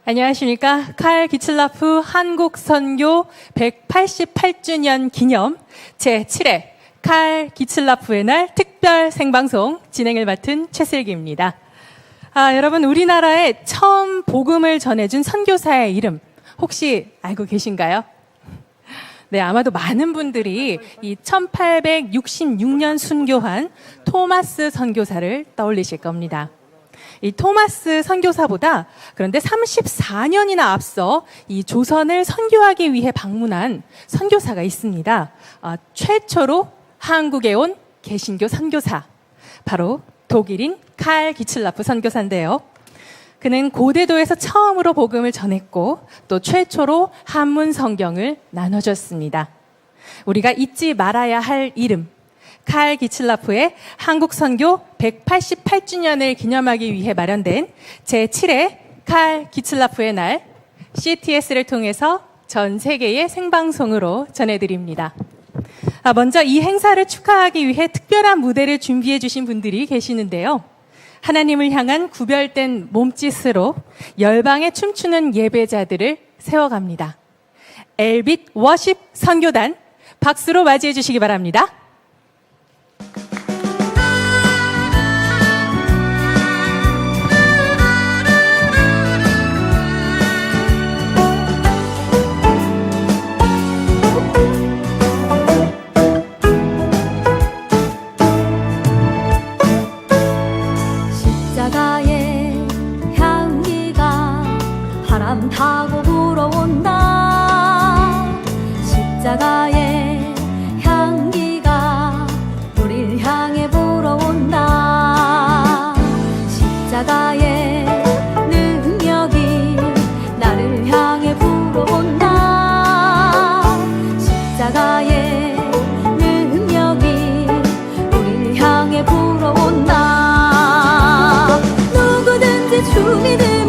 안녕하십니까. 칼 기틀라프 한국 선교 188주년 기념 제7회 칼 기틀라프의 날 특별 생방송 진행을 맡은 최슬기입니다. 여러분, 우리나라에 처음 복음을 전해준 선교사의 이름 혹시 알고 계신가요? 네, 아마도 많은 분들이 이 1866년 순교한 토마스 선교사를 떠올리실 겁니다. 이 토마스 선교사보다 그런데 34년이나 앞서 이 조선을 선교하기 위해 방문한 선교사가 있습니다. 최초로 한국에 온 개신교 선교사, 바로 독일인 칼 기틀라프 선교사인데요. 그는 고대도에서 처음으로 복음을 전했고 또 최초로 한문 성경을 나눠줬습니다. 우리가 잊지 말아야 할 이름, 칼 기틀라프의 한국 선교 188주년을 기념하기 위해 마련된 제7회 칼 기틀라프의 날 CTS를 통해서 전 세계의 생방송으로 전해드립니다. 먼저 이 행사를 축하하기 위해 특별한 무대를 준비해 주신 분들이 계시는데요. 하나님을 향한 구별된 몸짓으로 열방에 춤추는 예배자들을 세워갑니다. 엘빗 워십 선교단 박수로 맞이해 주시기 바랍니다. 바람 타고 불어온다. 십자가의 향기가 우릴 향해 불어온다. 십자가의 능력이 나를 향해 불어온다. 십자가의 능력이 우릴 향해 불어온다. 누구든지 주 믿으면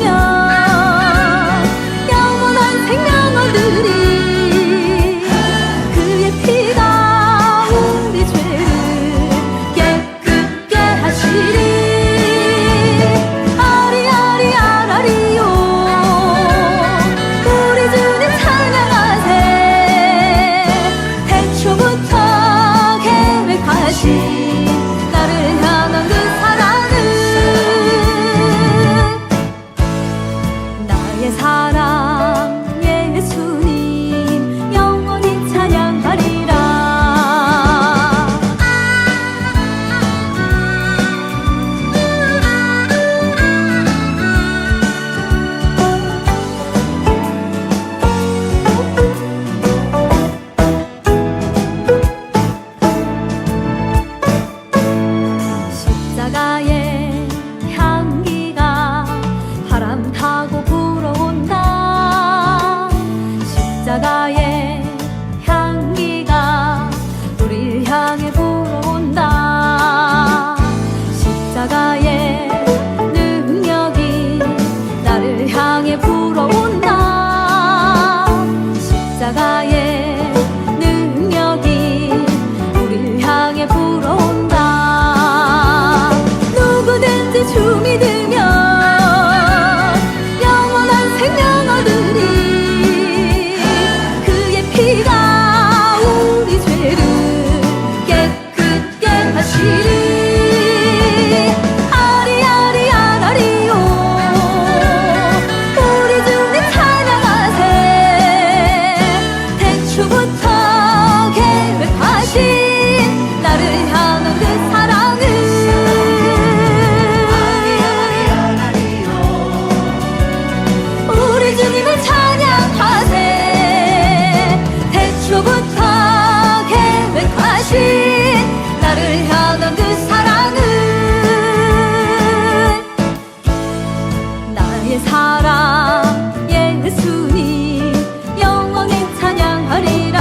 그의 피가 우리 죄를 깨끗게 하시리. 아리아리 아라리요, 우리 주님 찬양하세. 태초부터 계획하신 나를 향한 그 사랑은 나의 사랑 십자가의 향기가 우릴 향해 불어온다. 십자가의 능력이 나를 향해 불어온다. 십자가의 능력이 우릴 향해 불어온다. 누구든지 주 믿으면 영원한 생명 얻으리. 피가 우리 죄를 깨끗게 하시리. 아리아리 아라리요, 우리 주님 찬양하세. 태초부터 계획하신 나를 향한 그 사랑은 아리아리 아라리요, 우리 주님을 찬양하세. 태초부터 계획하신 나를 향한 그 사랑은 나의 사랑 예수님 영원히 찬양하리라.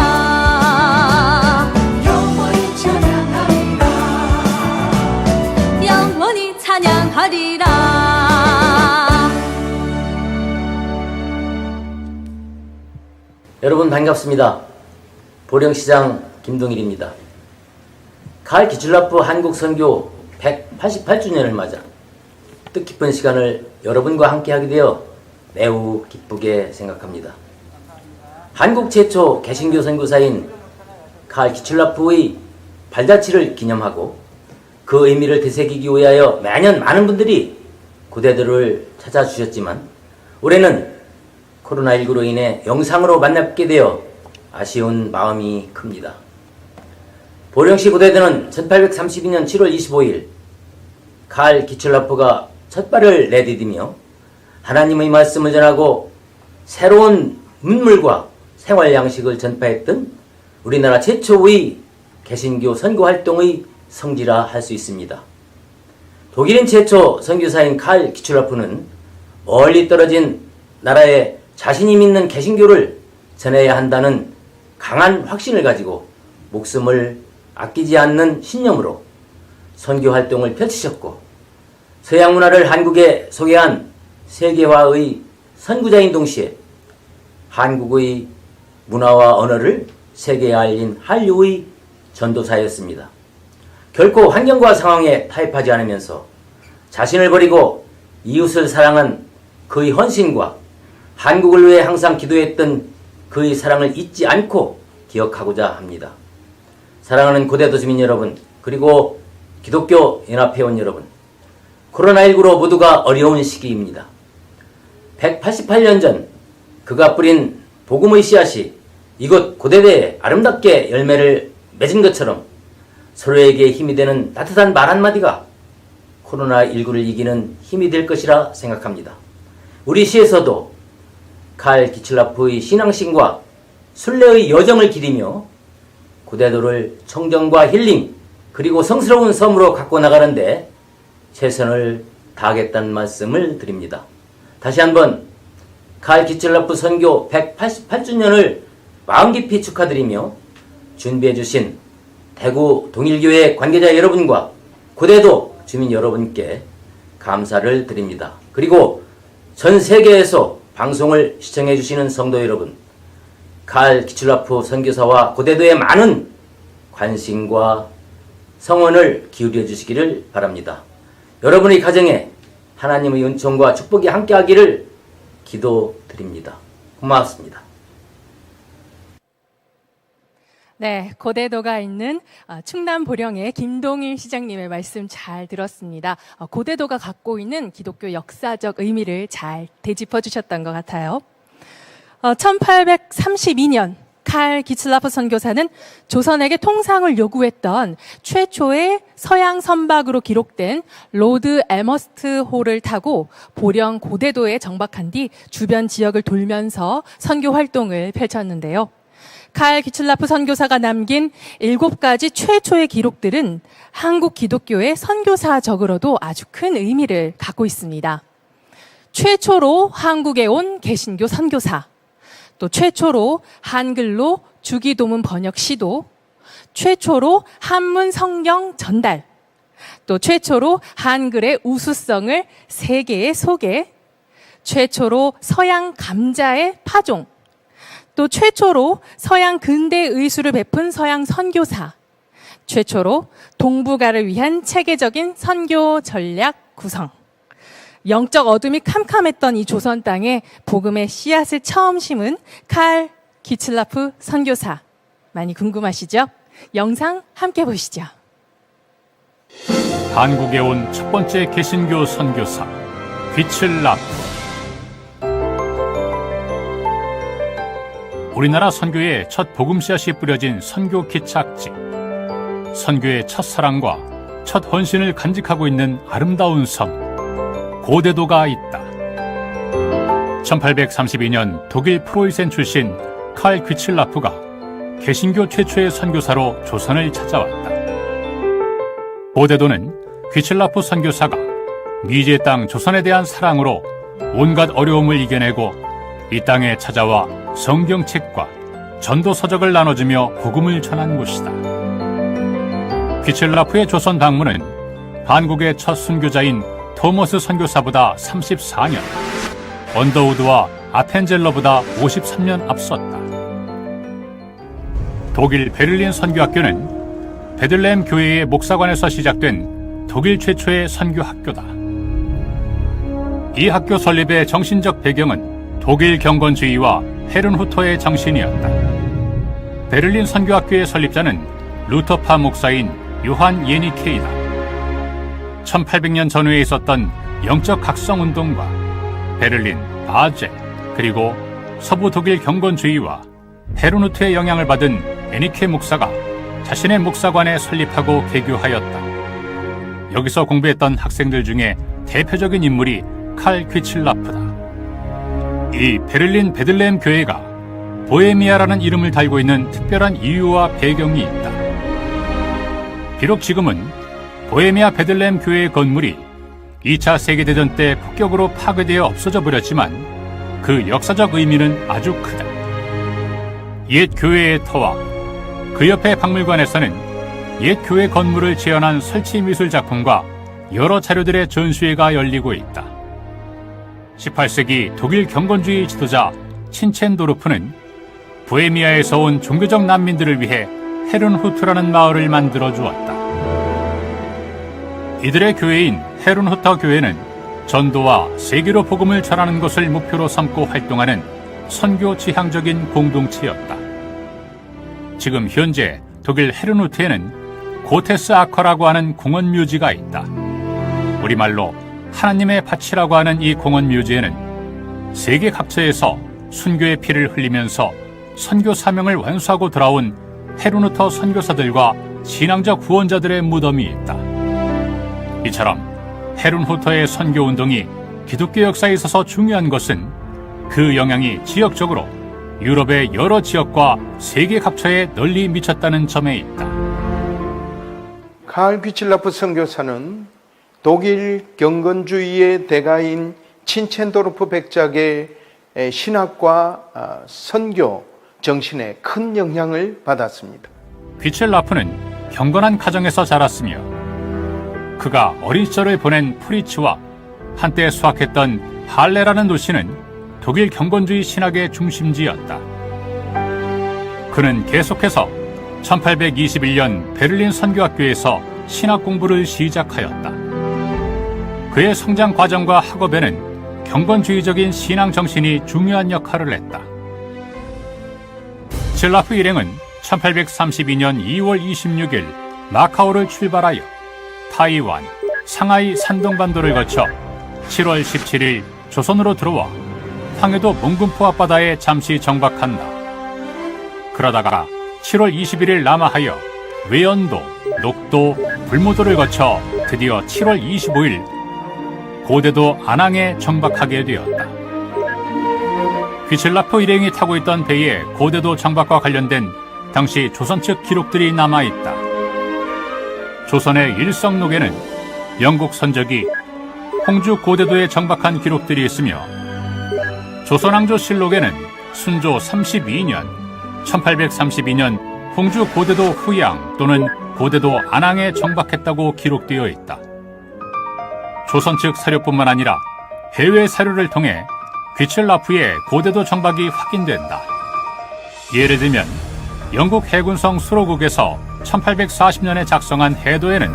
영원히 찬양하리라. 영원히 찬양하리라. 여러분 반갑습니다. 보령시장 김동일입니다. 칼 기틀라프 한국 선교 188주년을 맞아 뜻깊은 시간을 여러분과 함께 하게 되어 매우 기쁘게 생각합니다. 한국 최초 개신교 선교사인 칼 기출라프의 발자취를 기념하고 그 의미를 되새기기 위하여 매년 많은 분들이 고대도를 찾아주셨지만 올해는 코로나19로 인해 영상으로 만나뵙게 되어 아쉬운 마음이 큽니다. 보령시 고대도는 1832년 7월 25일 칼 기출라프가 첫 발을 내디디며 하나님의 말씀을 전하고 새로운 문물과 생활 양식을 전파했던 우리나라 최초의 개신교 선교 활동의 성지라 할 수 있습니다. 독일인 최초 선교사인 칼 기출라프는 멀리 떨어진 나라에 자신이 믿는 개신교를 전해야 한다는 강한 확신을 가지고 목숨을 아끼지 않는 신념으로 선교 활동을 펼치셨고 서양 문화를 한국에 소개한 세계화의 선구자인 동시에 한국의 문화와 언어를 세계에 알린 한류의 전도사였습니다. 결코 환경과 상황에 타협하지 않으면서 자신을 버리고 이웃을 사랑한 그의 헌신과 한국을 위해 항상 기도했던 그의 사랑을 잊지 않고 기억하고자 합니다. 사랑하는 고대도 주민 여러분, 그리고 기독교 연합회원 여러분, 코로나19로 모두가 어려운 시기입니다. 188년 전 그가 뿌린 복음의 씨앗이 이곳 고대대에 아름답게 열매를 맺은 것처럼 서로에게 힘이 되는 따뜻한 말 한마디가 코로나19를 이기는 힘이 될 것이라 생각합니다. 우리 시에서도 칼 기출라프의 신앙심과 순례의 여정을 기리며 고대도를 청정과 힐링 그리고 성스러운 섬으로 갖고 나가는데 최선을 다하겠다는 말씀을 드립니다. 다시 한번 칼 기출라프 선교 188주년을 마음 깊이 축하드리며 준비해 주신 대구 동일교회 관계자 여러분과 고대도 주민 여러분께 감사를 드립니다. 그리고 전 세계에서 방송을 시청해 주시는 성도 여러분, 칼 기출라프 선교사와 고대도에 많은 관심과 성원을 기울여 주시기를 바랍니다. 여러분의 가정에 하나님의 은총과 축복이 함께하기를 기도드립니다. 고맙습니다. 네, 고대도가 있는 충남 보령의 김동일 시장님의 말씀 잘 들었습니다. 고대도가 갖고 있는 기독교 역사적 의미를 잘 되짚어 주셨던 것 같아요. 1832년 칼 기출라프 선교사는 조선에게 통상을 요구했던 최초의 서양 선박으로 기록된 로드 에머스트 호를 타고 보령 고대도에 정박한 뒤 주변 지역을 돌면서 선교 활동을 펼쳤는데요. 칼 기출라프 선교사가 남긴 7가지 최초의 기록들은 한국 기독교의 선교사적으로도 아주 큰 의미를 갖고 있습니다. 최초로 한국에 온 개신교 선교사, 또 최초로 한글로 주기도문 번역 시도, 최초로 한문 성경 전달, 또 최초로 한글의 우수성을 세계에 소개, 최초로 서양 감자의 파종, 또 최초로 서양 근대 의술을 베푼 서양 선교사, 최초로 동북아를 위한 체계적인 선교 전략 구성, 영적 어둠이 캄캄했던 이 조선 땅에 복음의 씨앗을 처음 심은 칼 기출라프 선교사, 많이 궁금하시죠? 영상 함께 보시죠. 한국에 온 첫 번째 개신교 선교사 기출라프. 우리나라 선교의 첫 복음 씨앗이 뿌려진 선교 기착지, 선교의 첫 사랑과 첫 헌신을 간직하고 있는 아름다운 섬 고대도가 있다. 1832년 독일 프로이센 출신 칼 귀칠라프가 개신교 최초의 선교사로 조선을 찾아왔다. 고대도는 귀칠라프 선교사가 미제 땅 조선에 대한 사랑으로 온갖 어려움을 이겨내고 이 땅에 찾아와 성경책과 전도서적을 나눠주며 복음을 전한 곳이다. 귀칠라프의 조선 방문은 한국의 첫 순교자인 토머스 선교사보다 34년, 언더우드와 아펜젤러보다 53년 앞섰다. 독일 베를린 선교학교는 베들레헴 교회의 목사관에서 시작된 독일 최초의 선교학교다. 이 학교 설립의 정신적 배경은 독일 경건주의와 헤른후터의 정신이었다. 베를린 선교학교의 설립자는 루터파 목사인 요한 예니케이다. 1800년 전후에 있었던 영적 각성운동과 베를린, 바제, 그리고 서부 독일 경건주의와 헤른후트의 영향을 받은 에니케 목사가 자신의 목사관에 설립하고 개교하였다. 여기서 공부했던 학생들 중에 대표적인 인물이 칼 귀칠라프다. 이 베를린 베들레헴 교회가 보헤미아라는 이름을 달고 있는 특별한 이유와 배경이 있다. 비록 지금은 보헤미아 베들레헴 교회의 건물이 2차 세계대전 때 폭격으로 파괴되어 없어져 버렸지만 그 역사적 의미는 아주 크다. 옛 교회의 터와 그 옆의 박물관에서는 옛 교회 건물을 재현한 설치 미술 작품과 여러 자료들의 전시회가 열리고 있다. 18세기 독일 경건주의 지도자 친첸도르프는 보헤미아에서 온 종교적 난민들을 위해 헤른후트라는 마을을 만들어 주었다. 이들의 교회인 헤른후터 교회는 전도와 세계로 복음을 전하는 것을 목표로 삼고 활동하는 선교 지향적인 공동체였다. 지금 현재 독일 헤른후트에는 고테스 아커라고 하는 공원 묘지가 있다. 우리말로 하나님의 밭이라고 하는 이 공원 묘지에는 세계 각처에서 순교의 피를 흘리면서 선교 사명을 완수하고 돌아온 헤른후터 선교사들과 신앙적 구원자들의 무덤이 있다. 이처럼 헤른후터의 선교운동이 기독교 역사에 있어서 중요한 것은 그 영향이 지역적으로 유럽의 여러 지역과 세계 각처에 널리 미쳤다는 점에 있다. 칼 귀칠라프 선교사는 독일 경건주의의 대가인 친첸도르프 백작의 신학과 선교 정신에 큰 영향을 받았습니다. 귀첼라프는 경건한 가정에서 자랐으며 그가 어린 시절을 보낸 프리츠와 한때 수학했던 할레라는 도시는 독일 경건주의 신학의 중심지였다. 그는 계속해서 1821년 베를린 선교학교에서 신학 공부를 시작하였다. 그의 성장 과정과 학업에는 경건주의적인 신앙 정신이 중요한 역할을 했다. 칠라프 일행은 1832년 2월 26일 마카오를 출발하여 타이완, 상하이 산동반도를 거쳐 7월 17일 조선으로 들어와 황해도 몽군포 앞바다에 잠시 정박한다. 그러다가 7월 21일 남하하여 외연도, 녹도, 불무도를 거쳐 드디어 7월 25일 고대도 안항에 정박하게 되었다. 귀칠라프 일행이 타고 있던 배에 고대도 정박과 관련된 당시 조선 측 기록들이 남아있다. 조선의 일성록에는 영국 선적이 홍주 고대도에 정박한 기록들이 있으며 조선왕조실록에는 순조 32년 1832년 홍주 고대도 후양 또는 고대도 안항에 정박했다고 기록되어 있다. 조선 측 사료뿐만 아니라 해외 사료를 통해 귀칠라프의 고대도 정박이 확인된다. 예를 들면 영국 해군성 수로국에서 1840년에 작성한 해도에는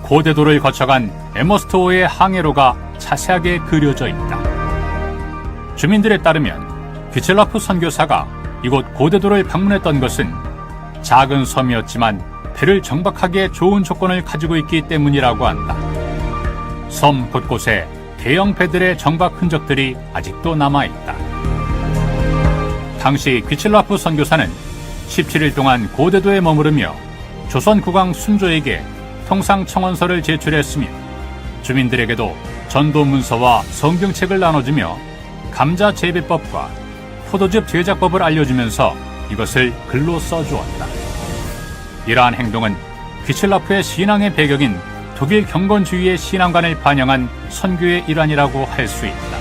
고대도를 거쳐간 에머스트호의 항해로가 자세하게 그려져 있다. 주민들에 따르면 귀칠라프 선교사가 이곳 고대도를 방문했던 것은 작은 섬이었지만 배를 정박하기에 좋은 조건을 가지고 있기 때문이라고 한다. 섬 곳곳에 대형 배들의 정박 흔적들이 아직도 남아있다. 당시 귀칠라프 선교사는 17일 동안 고대도에 머무르며 조선 국왕 순조에게 통상 청원서를 제출했으며 주민들에게도 전도 문서와 성경책을 나눠주며 감자 재배법과 포도즙 제작법을 알려주면서 이것을 글로 써주었다. 이러한 행동은 귀칠라프의 신앙의 배경인 독일 경건주의의 신앙관을 반영한 선교의 일환이라고 할 수 있다.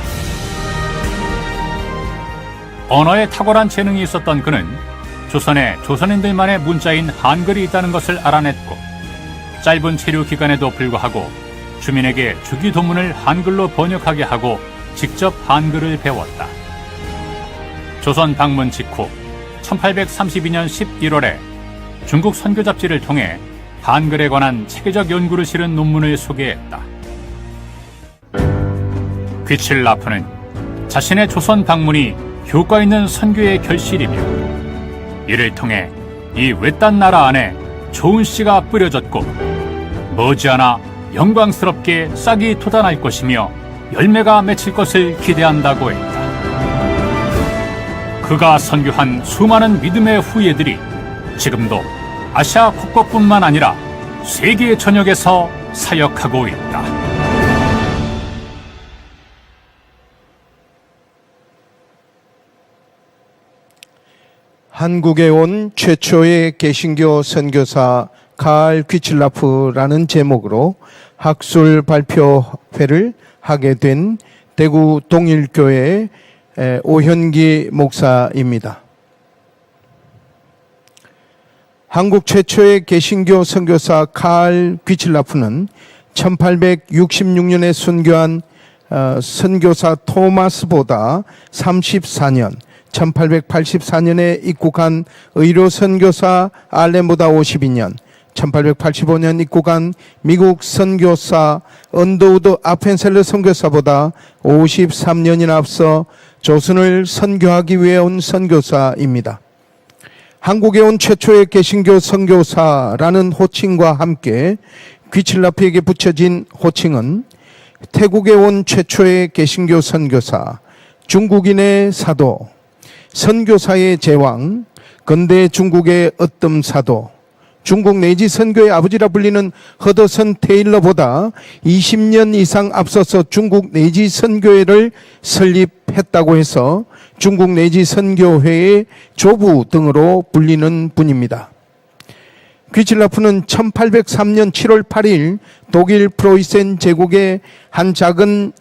언어에 탁월한 재능이 있었던 그는 조선에 조선인들만의 문자인 한글이 있다는 것을 알아냈고 짧은 체류 기간에도 불구하고 주민에게 주기도문을 한글로 번역하게 하고 직접 한글을 배웠다. 조선 방문 직후 1832년 11월에 중국 선교 잡지를 통해 한글에 관한 체계적 연구를 실은 논문을 소개했다. 귀칠라프는 자신의 조선 방문이 효과 있는 선교의 결실이며 이를 통해 이 외딴 나라 안에 좋은 씨가 뿌려졌고 머지않아 영광스럽게 싹이 돋아날 것이며 열매가 맺힐 것을 기대한다고 했다. 그가 선교한 수많은 믿음의 후예들이 지금도 아시아 국가뿐만 아니라 세계 전역에서 사역하고 있다. 한국에 온 최초의 개신교 선교사 칼 귀칠라프라는 제목으로 학술 발표회를 하게 된 대구 동일교회 오현기 목사입니다. 한국 최초의 개신교 선교사 칼 귀칠라프는 1866년에 순교한 선교사 토마스보다 34년, 1884년에 입국한 의료 선교사 알렌보다 52년, 1885년 입국한 미국 선교사 언더우드 아펜셀러 선교사보다 53년이나 앞서 조선을 선교하기 위해 온 선교사입니다. 한국에 온 최초의 개신교 선교사라는 호칭과 함께 귀칠라프에게 붙여진 호칭은 태국에 온 최초의 개신교 선교사, 중국인의 사도, 선교사의 제왕, 근대 중국의 으뜸사도, 중국 내지 선교의 아버지라 불리는 허더슨 테일러보다 20년 이상 앞서서 중국 내지 선교회를 설립했다고 해서 중국 내지 선교회의 조부 등으로 불리는 분입니다. 귀칠라프는 1803년 7월 8일 독일 프로이센 제국의 한 작은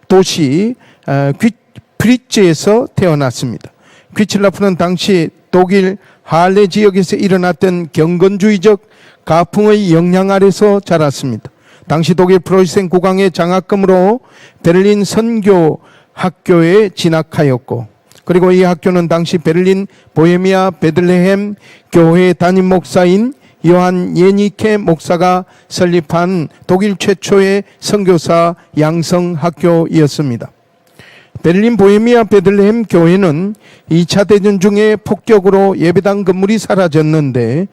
도시 프리츠에서 태어났습니다. 귀칠라프는 당시 독일 할레 지역에서 일어났던 경건주의적 가풍의 영향 아래서 자랐습니다. 당시 독일 프로이센 국왕의 장학금으로 베를린 선교 학교에 진학하였고, 그리고 이 학교는 당시 베를린 보헤미아 베들레헴 교회 담임 목사인 요한 예니케 목사가 설립한 독일 최초의 선교사 양성 학교였습니다. 베를린 보헤미아 베들레헴 교회는 2차 대전 중에 폭격으로 예배당 건물이 사라졌는데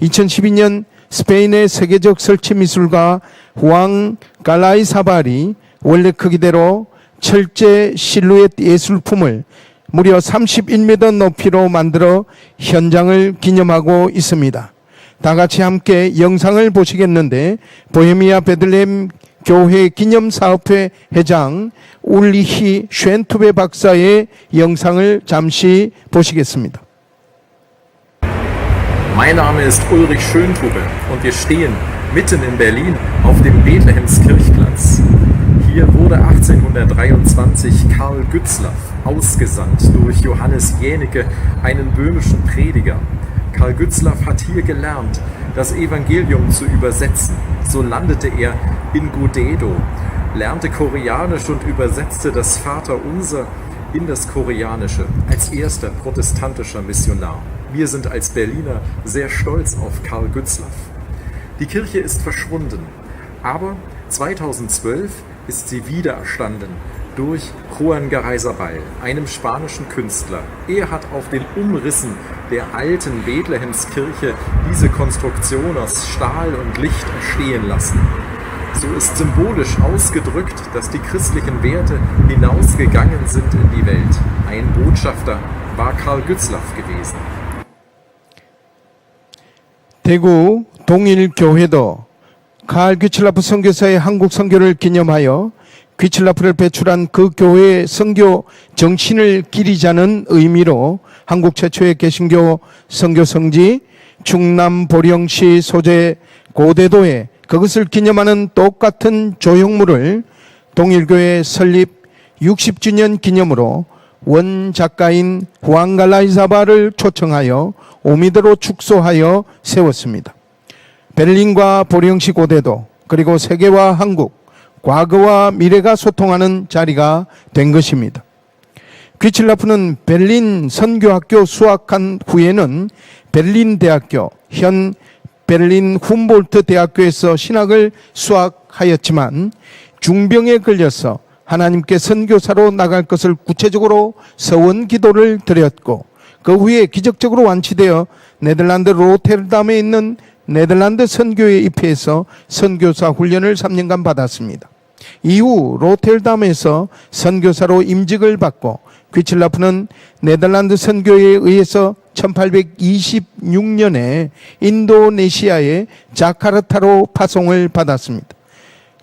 2012년 스페인의 세계적 설치 미술가 후앙 갈라이사발이 원래 크기대로 철제 실루엣 예술품을 무려 31m 높이로 만들어 현장을 기념하고 있습니다. 다 같이 함께 영상을 보시겠는데 보헤미아 베들레헴 교회 기념사업회 회장 울리히 쉔투베 박사의 영상을 잠시 보시겠습니다. Mein Name ist Ulrich Schöntube und wir stehen mitten in Berlin auf dem Bethlehemskirchplatz. Hier wurde 1823 Karl Gützlaff ausgesandt durch Johannes Jänicke, einen böhmischen Prediger. Karl Gützlaff hat hier gelernt, das Evangelium zu übersetzen. So landete er in Godedo, lernte Koreanisch und übersetzte das Vaterunser in das Koreanische als erster protestantischer Missionar. Wir sind als Berliner sehr stolz auf Karl Gützlaff. Die Kirche ist verschwunden, aber 2012 ist sie wiedererstanden durch Juan Garayzabal, einem spanischen Künstler. Er hat auf den Umrissen der alten Bethlehemskirche diese Konstruktion aus Stahl und Licht erstehen lassen. So ist symbolisch ausgedrückt, dass die christlichen Werte hinausgegangen sind in die Welt. Ein Botschafter war Karl Gützlaff gewesen. 대구 동일교회도 칼 귀칠라프 선교사의 한국 선교를 기념하여 귀칠라프를 배출한 그 교회의 선교 정신을 기리자는 의미로 한국 최초의 개신교 선교 성지 충남 보령시 소재 고대도에 그것을 기념하는 똑같은 조형물을 동일교회 설립 60주년 기념으로 원 작가인 후앙 갈라이사발을 초청하여 5m로 축소하여 세웠습니다. 베를린과 보령시 고대도 그리고 세계와 한국, 과거와 미래가 소통하는 자리가 된 것입니다. 귀칠라프는 베를린 선교학교 수학한 후에는 베를린 대학교, 현 베를린 훔볼트 대학교에서 신학을 수학하였지만 중병에 걸려서 하나님께 선교사로 나갈 것을 구체적으로 서원 기도를 드렸고 그 후에 기적적으로 완치되어 네덜란드 로테르담에 있는 네덜란드 선교에 입회해서 선교사 훈련을 3년간 받았습니다. 이후 로테르담에서 선교사로 임직을 받고 귀칠라프는 네덜란드 선교에 의해서 1826년에 인도네시아의 자카르타로 파송을 받았습니다.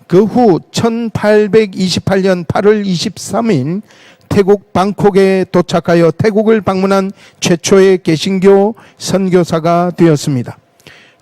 그 후 1828년 8월 23일 태국 방콕에 도착하여 태국을 방문한 최초의 개신교 선교사가 되었습니다.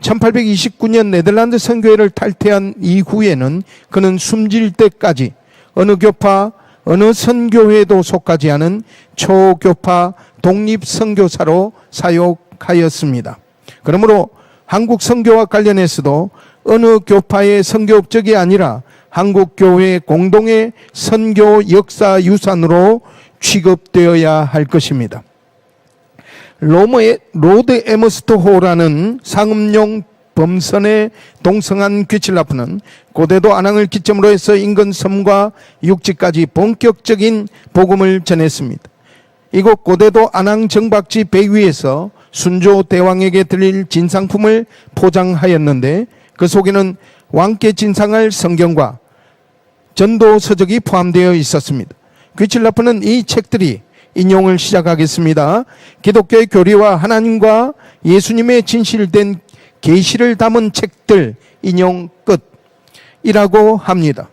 1829년 네덜란드 선교회를 탈퇴한 이후에는 그는 숨질 때까지 어느 교파, 어느 선교회도 속하지 않은 초교파 독립선교사로 사역하였습니다. 그러므로 한국 선교와 관련해서도 어느 교파의 선교 업적이 아니라 한국교회 공동의 선교 역사 유산으로 취급되어야 할 것입니다. 로머의 로드 에머스트호라는 상업용 범선에 동성한 귀칠라프는 고대도 안항을 기점으로 해서 인근 섬과 육지까지 본격적인 복음을 전했습니다. 이곳 고대도 안항 정박지 배 위에서 순조 대왕에게 드릴 진상품을 포장하였는데 그 속에는 왕께 진상할 성경과 전도 서적이 포함되어 있었습니다. 귀칠라프는 이 책들이 인용을 시작하겠습니다. 기독교의 교리와 하나님과 예수님의 진실된 계시를 담은 책들 인용 끝이라고 합니다.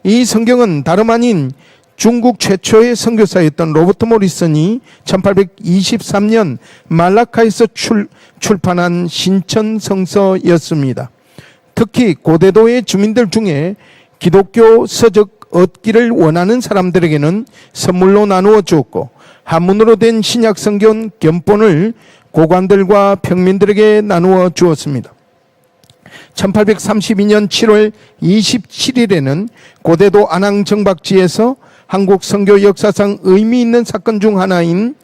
이 성경은 다름 아닌 중국 최초의 선교사였던 로버트 모리슨이 1823년 말라카에서 출판한 신천성서였습니다. 특히 고대도의 주민들 중에 기독교 서적 얻기를 원하는 사람들에게는 선물로 나누어 주었고 한문으로 된 신약 성경 견본을 고관들과 평민들에게 나누어 주었습니다. 1832년 7월 27일에는 고대도 안항 정박지에서 한국 선교 역사상 의미 있는 사건 중 하나인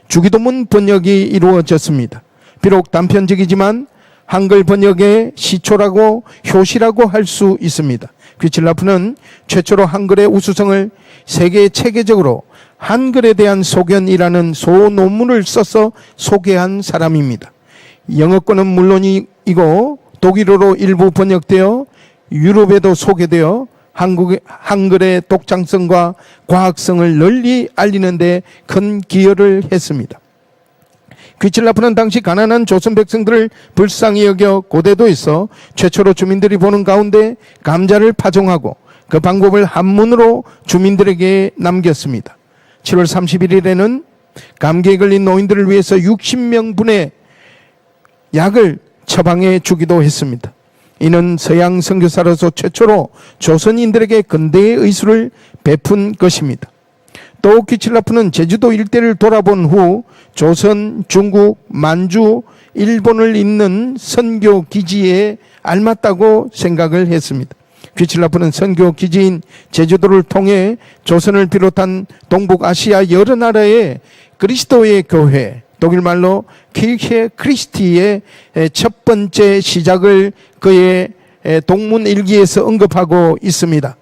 주기도문 번역이 이루어졌습니다. 비록 단편적이지만 한글 번역의 시초라고 효시라고 할 수 있습니다. 귀칠라프는 최초로 한글의 우수성을 세계 체계적으로 한글에 대한 소견이라는 소논문을 써서 소개한 사람입니다. 영어권은 물론이고 독일어로 일부 번역되어 유럽에도 소개되어 한글의 독창성과 과학성을 널리 알리는 데 큰 기여를 했습니다. 귀칠라프는 당시 가난한 조선 백성들을 불쌍히 여겨 고대도에서 최초로 주민들이 보는 가운데 감자를 파종하고 그 방법을 한문으로 주민들에게 남겼습니다. 7월 31일에는 감기에 걸린 노인들을 위해서 60명분의 약을 처방해 주기도 했습니다. 이는 서양 선교사로서 최초로 조선인들에게 근대의 의술을 베푼 것입니다. 또 귀칠라프는 제주도 일대를 돌아본 후 조선, 중국, 만주, 일본을 잇는 선교 기지에 알맞다고 생각을 했습니다. 귀칠라프는 선교 기지인 제주도를 통해 조선을 비롯한 동북아시아 여러 나라의 그리스도의 교회, 독일말로 키르케 크리스티의 첫 번째 시작을 그의 동문 일기에서 언급하고 있습니다.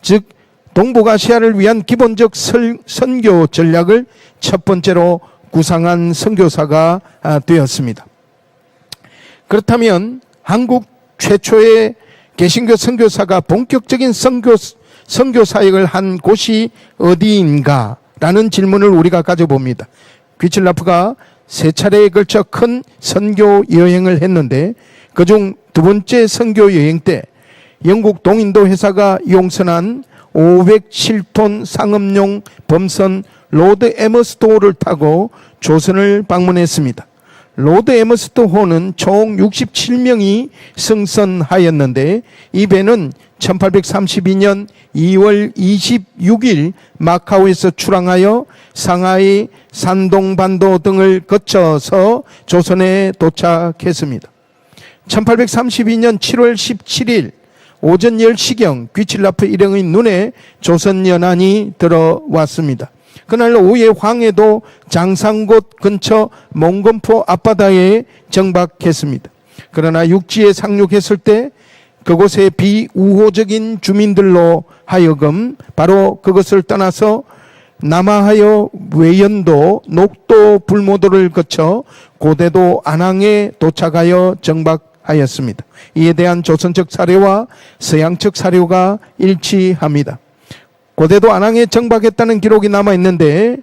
즉 동북아시아를 위한 기본적 선교 전략을 첫 번째로 구상한 선교사가 되었습니다. 그렇다면 한국 최초의 개신교 선교사가 본격적인 선교 사역을 한 곳이 어디인가라는 질문을 우리가 가져봅니다. 귀칠라프가 세 차례에 걸쳐 큰 선교 여행을 했는데 그중 두 번째 선교 여행 때 영국 동인도 회사가 용선한 507톤 상업용 범선 로드 에머스트호를 타고 조선을 방문했습니다. 로드 에머스트호는 총 67명이 승선하였는데 이 배는 1832년 2월 26일 마카오에서 출항하여 상하이, 산동반도 등을 거쳐서 조선에 도착했습니다. 1832년 7월 17일 오전 10시경 귀칠라프 일행의 눈에 조선 연안이 들어왔습니다. 그날 오후에 황해도 장상곶 근처 몽건포 앞바다에 정박했습니다. 그러나 육지에 상륙했을 때 그곳의 비우호적인 주민들로 하여금 바로 그것을 떠나서 남하하여 외연도, 녹도, 불모도를 거쳐 고대도 안항에 도착하여 정박하였습니다. 이에 대한 조선적 사료와 서양적 사료가 일치합니다. 고대도 안항에 정박했다는 기록이 남아있는데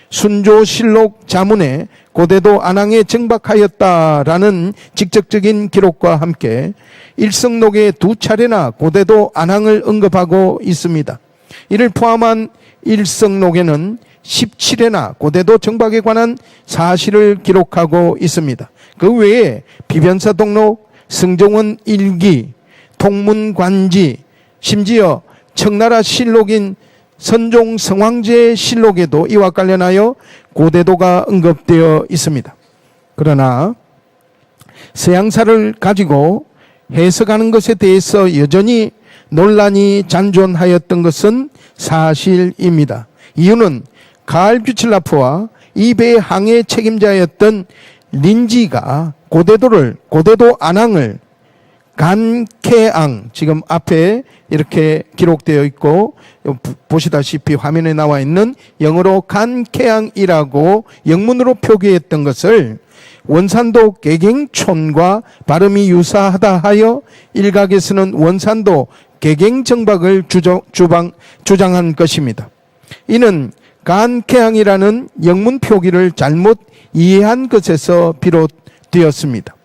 순조실록 자문에 고대도 안항에 정박하였다라는 직접적인 기록과 함께 일성록에 2차례나 고대도 안항을 언급하고 있습니다. 이를 포함한 일성록에는 17회나 고대도 정박에 관한 사실을 기록하고 있습니다. 그 외에 비변사독록, 승정원 일기, 통문관지, 심지어 청나라 실록인 선종 성황제 실록에도 이와 관련하여 고대도가 언급되어 있습니다. 그러나 서양사를 가지고 해석하는 것에 대해서 여전히 논란이 잔존하였던 것은 사실입니다. 이유는 칼 규칠라프와 이 배의 항해 책임자였던 린지가 고대도 안항을 간케앙, 지금 앞에 이렇게 기록되어 있고 보시다시피 화면에 나와 있는 영어로 간케앙이라고 영문으로 표기했던 것을 원산도 개갱촌과 발음이 유사하다 하여 일각에서는 원산도 개갱정박을 주장한 것입니다. 이는 간케앙이라는 영문 표기를 잘못 이해한 것에서 비롯되었습니다.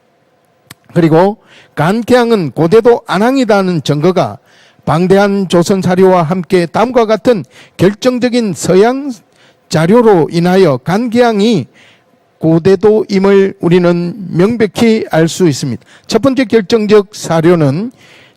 그리고 간케앙은 고대도 안항이라는 증거가 방대한 조선 사료와 함께 다음과 같은 결정적인 서양 자료로 인하여 간케앙이 고대도임을 우리는 명백히 알 수 있습니다. 첫 번째 결정적 사료는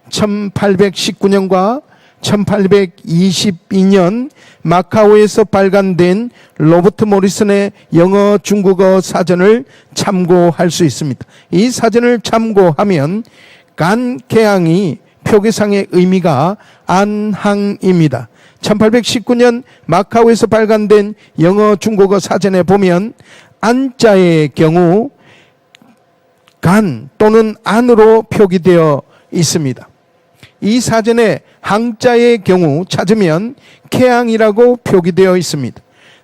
1819년과 1822년 마카오에서 발간된 로버트 모리슨의 영어 중국어 사전을 참고할 수 있습니다. 이 사전을 참고하면 간케앙이 표기상의 의미가 안항입니다. 1819년 마카오에서 발간된 영어 중국어 사전에 보면 안자의 경우 간 또는 안으로 표기되어 있습니다. 이 사전에 항자의 경우 찾으면 케앙이라고 표기되어 있습니다.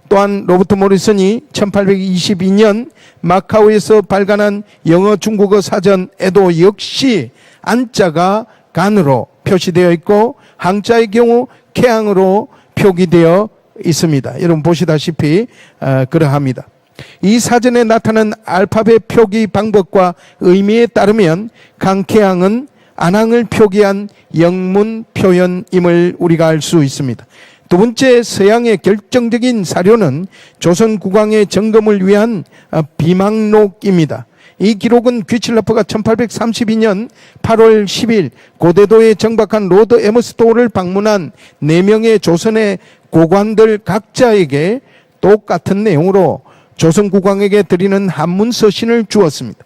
또한 로버트 모리슨이 1822년 마카오에서 발간한 영어 중국어 사전에도 역시 안자가 간으로 표시되어 있고 항자의 경우 케앙으로 표기되어 있습니다. 여러분 보시다시피 그러합니다. 이 사전에 나타난 알파벳 표기 방법과 의미에 따르면 간케앙은 안항을 표기한 영문 표현임을 우리가 알 수 있습니다. 두 번째 서양의 결정적인 사료는 조선 국왕의 점검을 위한 비망록입니다. 이 기록은 귀칠라프가 1832년 8월 10일 고대도에 정박한 로드 에머스도를 방문한 4명의 조선의 고관들 각자에게 똑같은 내용으로 조선 국왕에게 드리는 한문 서신을 주었습니다.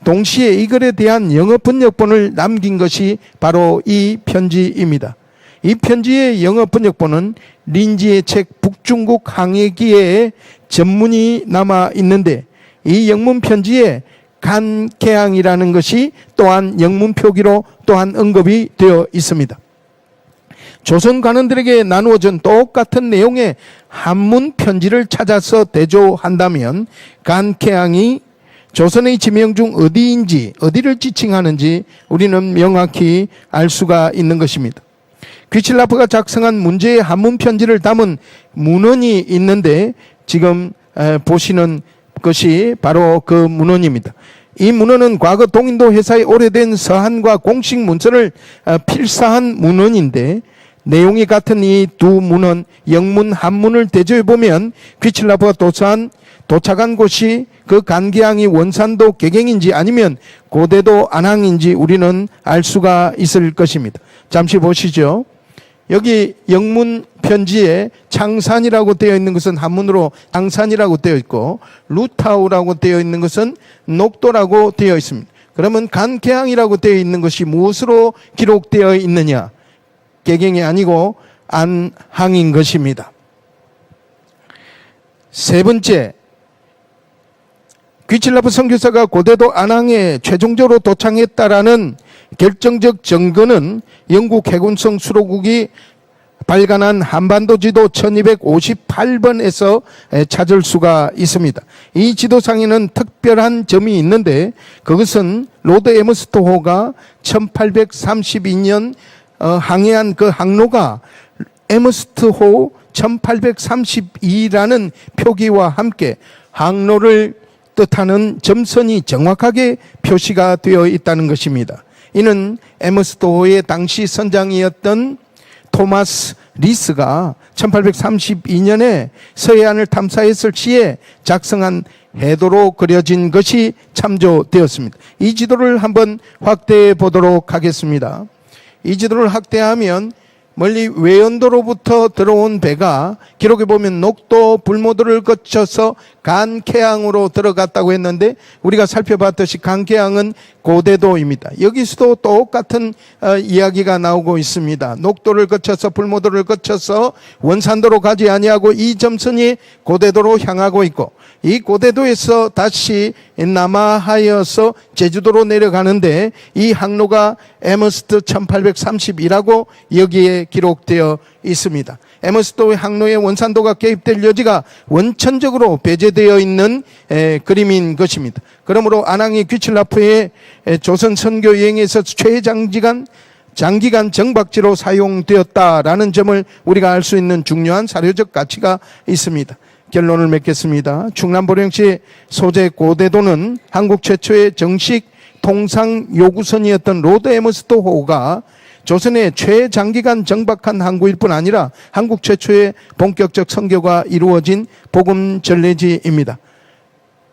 동시에 이 글에 대한 영어 번역본을 남긴 것이 바로 이 편지입니다. 이 편지의 영어 번역본은 린지의 책 북중국 항해기에 전문이 남아 있는데 이 영문 편지에 간케앙이라는 것이 또한 영문 표기로 또한 언급이 되어 있습니다. 조선 관원들에게 나누어진 똑같은 내용의 한문 편지를 찾아서 대조한다면 간케앙이 조선의 지명 중 어디를 지칭하는지 우리는 명확히 알 수가 있는 것입니다. 귀칠라프가 작성한 문제의 한문 편지를 담은 문헌이 있는데 지금 보시는 것이 바로 그 문헌입니다. 이 문헌은 과거 동인도 회사의 오래된 서한과 공식 문서를 필사한 문헌인데 내용이 같은 이 두 문헌 영문 한문을 대조해 보면 귀칠라프가 도착한 곳이 그 간케앙이 원산도 개갱인지 아니면 고대도 안항인지 우리는 알 수가 있을 것입니다. 잠시 보시죠. 여기 영문 편지에 창산이라고 되어 있는 것은 한문으로 장산이라고 되어 있고 루타우라고 되어 있는 것은 녹도라고 되어 있습니다. 그러면 간케앙이라고 되어 있는 것이 무엇으로 기록되어 있느냐? 개갱이 아니고 안항인 것입니다. 세 번째, 귀칠라프 선교사가 고대도 안항에 최종적으로 도착했다라는 결정적 증거는 영국 해군성 수로국이 발간한 한반도 지도 1258번에서 찾을 수가 있습니다. 이 지도상에는 특별한 점이 있는데 그것은 로드 에머스트호가 1832년 항해한 그 항로가 에머스트호 1832라는 표기와 함께 항로를 뜻하는 점선이 정확하게 표시가 되어 있다는 것입니다. 이는 에머스트호의 당시 선장이었던 토마스 리스가 1832년에 서해안을 탐사했을 시에 작성한 해도로 그려진 것이 참조되었습니다. 이 지도를 한번 확대해 보도록 하겠습니다. 이 지도를 확대하면 멀리 외연도로부터 들어온 배가 기록에 보면 녹도 불모도를 거쳐서 간케항으로 들어갔다고 했는데 우리가 살펴봤듯이 간케항은 고대도입니다. 여기서도 똑같은 이야기가 나오고 있습니다. 녹도를 거쳐서 불모도를 거쳐서 원산도로 가지 아니하고 이 점선이 고대도로 향하고 있고 이 고대도에서 다시 남하하여서 제주도로 내려가는데 이 항로가 에머스트 1832라고 여기에 기록되어 있습니다. 에머스트호의 항로에 원산도가 개입될 여지가 원천적으로 배제되어 있는 그림인 것입니다. 그러므로 안항이 귀칠라프의 조선 선교 여행에서 최장기간 정박지로 사용되었다라는 점을 우리가 알 수 있는 중요한 사료적 가치가 있습니다. 결론을 맺겠습니다. 충남보령시 소재 고대도는 한국 최초의 정식 통상 요구선이었던 로드 에머스트호가 조선의 최장기간 정박한 항구일 뿐 아니라 한국 최초의 본격적 선교가 이루어진 복음 전례지입니다.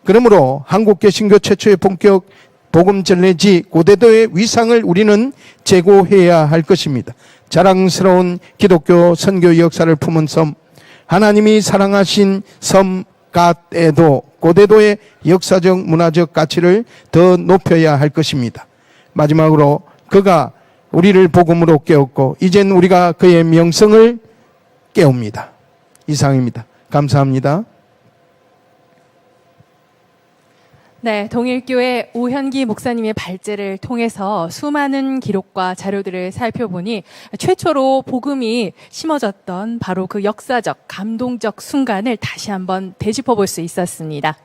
그러므로 한국 개신교 최초의 본격 복음 전례지 고대도의 위상을 우리는 제고해야 할 것입니다. 자랑스러운 기독교 선교 역사를 품은 섬, 하나님이 사랑하신 섬 갓에도 고대도의 역사적 문화적 가치를 더 높여야 할 것입니다. 마지막으로 그가 우리를 복음으로 깨웠고 이젠 우리가 그의 명성을 깨웁니다. 이상입니다. 감사합니다. 네, 동일교회 오현기 목사님의 발제를 통해서 수많은 기록과 자료들을 살펴보니 최초로 복음이 심어졌던 바로 그 역사적, 감동적 순간을 다시 한번 되짚어 볼 수 있었습니다.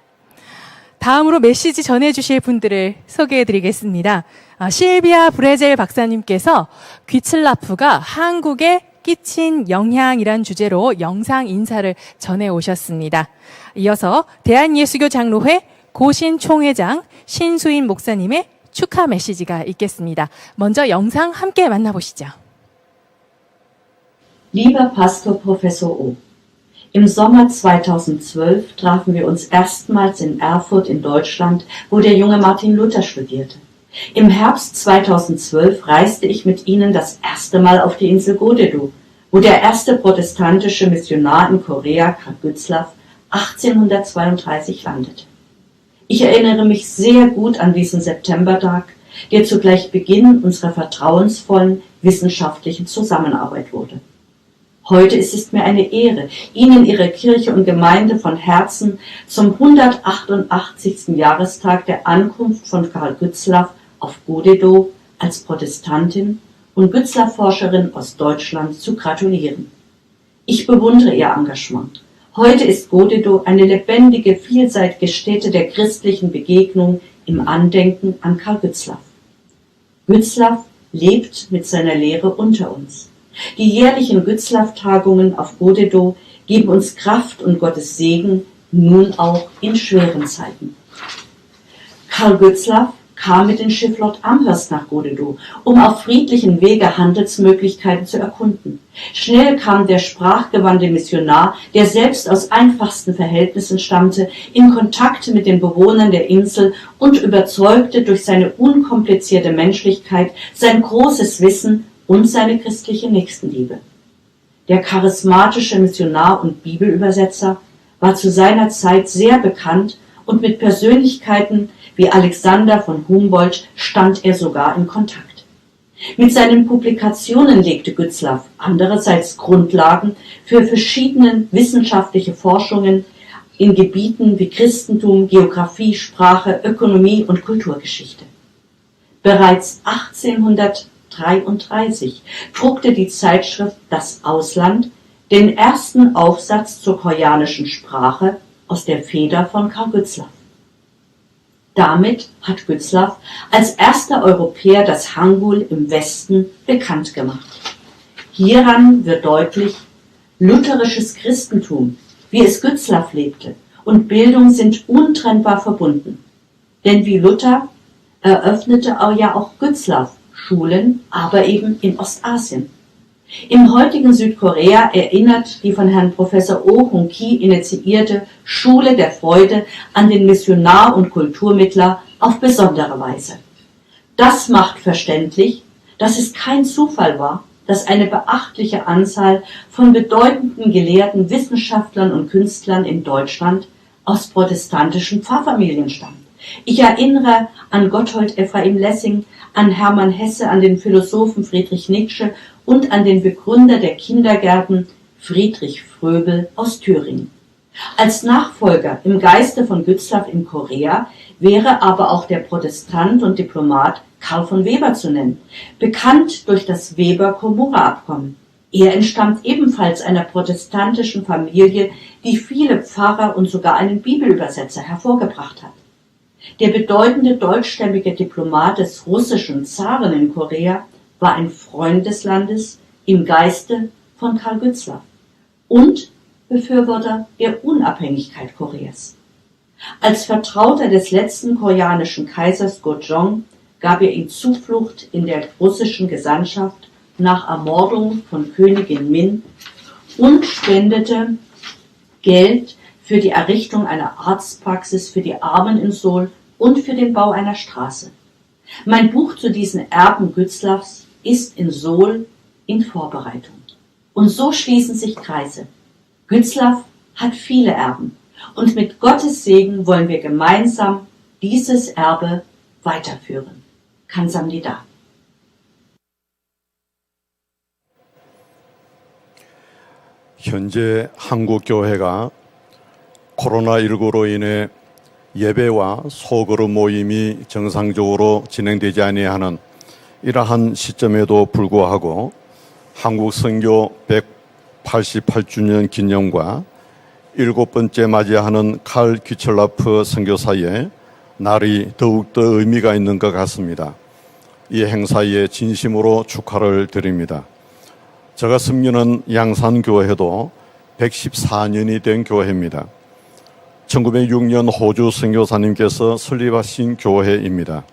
다음으로 메시지 전해주실 분들을 소개해드리겠습니다. 실비아 브레젤 박사님께서 귀칠라프가 한국에 끼친 영향이란 주제로 영상 인사를 전해 오셨습니다. 이어서 대한예수교 장로회 고신 총회장 신수인 목사님의 축하 메시지가 있겠습니다. 먼저 영상 함께 만나보시죠. Lieber Pastor Professor O., im Sommer 2012 trafen wir uns erstmals in Erfurt in Deutschland, wo der junge Martin Luther studierte. Im Herbst 2012 reiste ich mit Ihnen das erste Mal auf die Insel Godedo, wo der erste protestantische Missionar in Korea, Karl Gützlaff, 1832 landete. Ich erinnere mich sehr gut an diesen Septembertag, der zugleich Beginn unserer vertrauensvollen wissenschaftlichen Zusammenarbeit wurde. Heute ist es mir eine Ehre, Ihnen Ihre Kirche und Gemeinde von Herzen zum 188. Jahrestag der Ankunft von Karl Gützlaff auf Godedo als Protestantin und Gützlaff-Forscherin aus Deutschland zu gratulieren. Ich bewundere Ihr Engagement. Heute ist Godedo eine lebendige, vielseitige Stätte der christlichen Begegnung im Andenken an Karl Gützlaff. Gützlaff lebt mit seiner Lehre unter uns. Die jährlichen Gützlaff-Tagungen auf Godedo geben uns Kraft und Gottes Segen, nun auch in schweren Zeiten. Karl Gützlaff kam mit dem Schiff Lord Amherst nach Godedo, um auf friedlichen Wege Handelsmöglichkeiten zu erkunden. Schnell kam der sprachgewandte Missionar, der selbst aus einfachsten Verhältnissen stammte, in Kontakt mit den Bewohnern der Insel und überzeugte durch seine unkomplizierte Menschlichkeit, sein großes Wissen und seine christliche Nächstenliebe. Der charismatische Missionar und Bibelübersetzer war zu seiner Zeit sehr bekannt und mit Persönlichkeiten wie Alexander von Humboldt stand er sogar in Kontakt. Mit seinen Publikationen legte Gützlaff andererseits Grundlagen für verschiedene wissenschaftliche Forschungen in Gebieten wie Christentum, Geographie, Sprache, Ökonomie und Kulturgeschichte. Bereits 1833 druckte die Zeitschrift Das Ausland den ersten Aufsatz zur koreanischen Sprache aus der Feder von Karl Gützlaff. Damit hat Gützlaff als erster Europäer das Hangul im Westen bekannt gemacht. Hieran wird deutlich, lutherisches Christentum, wie es Gützlaff lebte, und Bildung sind untrennbar verbunden. Denn wie Luther eröffnete ja auch Gützlaff Schulen, aber eben in Ostasien. Im heutigen Südkorea erinnert die von Herrn Professor Oh Hung-ki initiierte Schule der Freude an den Missionar und Kulturmittler auf besondere Weise. Das macht verständlich, dass es kein Zufall war, dass eine beachtliche Anzahl von bedeutenden Gelehrten, Wissenschaftlern und Künstlern in Deutschland aus protestantischen Pfarrfamilien stammt. Ich erinnere an Gotthold Ephraim Lessing, an Hermann Hesse, an den Philosophen Friedrich Nietzsche und an den Begründer der Kindergärten Friedrich Fröbel aus Thüringen. Als Nachfolger im Geiste von Gützlaff in Korea wäre aber auch der Protestant und Diplomat Karl von Weber zu nennen, bekannt durch das Weber-Komura-Abkommen. Er entstammt ebenfalls einer protestantischen Familie, die viele Pfarrer und sogar einen Bibelübersetzer hervorgebracht hat. Der bedeutende deutschstämmige Diplomat des russischen Zaren in Korea war ein Freund des Landes im Geiste von Karl Gützlaff und Befürworter der Unabhängigkeit Koreas. Als Vertrauter des letzten koreanischen Kaisers Gojong gab er ihm Zuflucht in der russischen Gesandtschaft nach Ermordung von Königin Min und spendete Geld für die Errichtung einer Arztpraxis für die Armen in Seoul und für den Bau einer Straße. Mein Buch zu diesen Erben Gützlaffs ist in Seoul in Vorbereitung. Und so schließen sich Kreise. Gützlaff hat viele Erben und mit Gottes Segen wollen wir gemeinsam dieses Erbe weiterführen. Kamsahamnida. 현재 한국 교회가 코로나19로 인해 예배와 소그룹 모임이 정상적으로 진행되지 아니하는 이러한 시점에도 불구하고 한국 선교 188주년 기념과 7번째 맞이하는 칼 귀철라프 선교사의 날이 더욱더 의미가 있는 것 같습니다. 이 행사에 진심으로 축하를 드립니다. 제가 섬기는 양산교회도 114년이 된 교회입니다. 1906년 호주 선교사님께서 설립하신 교회입니다.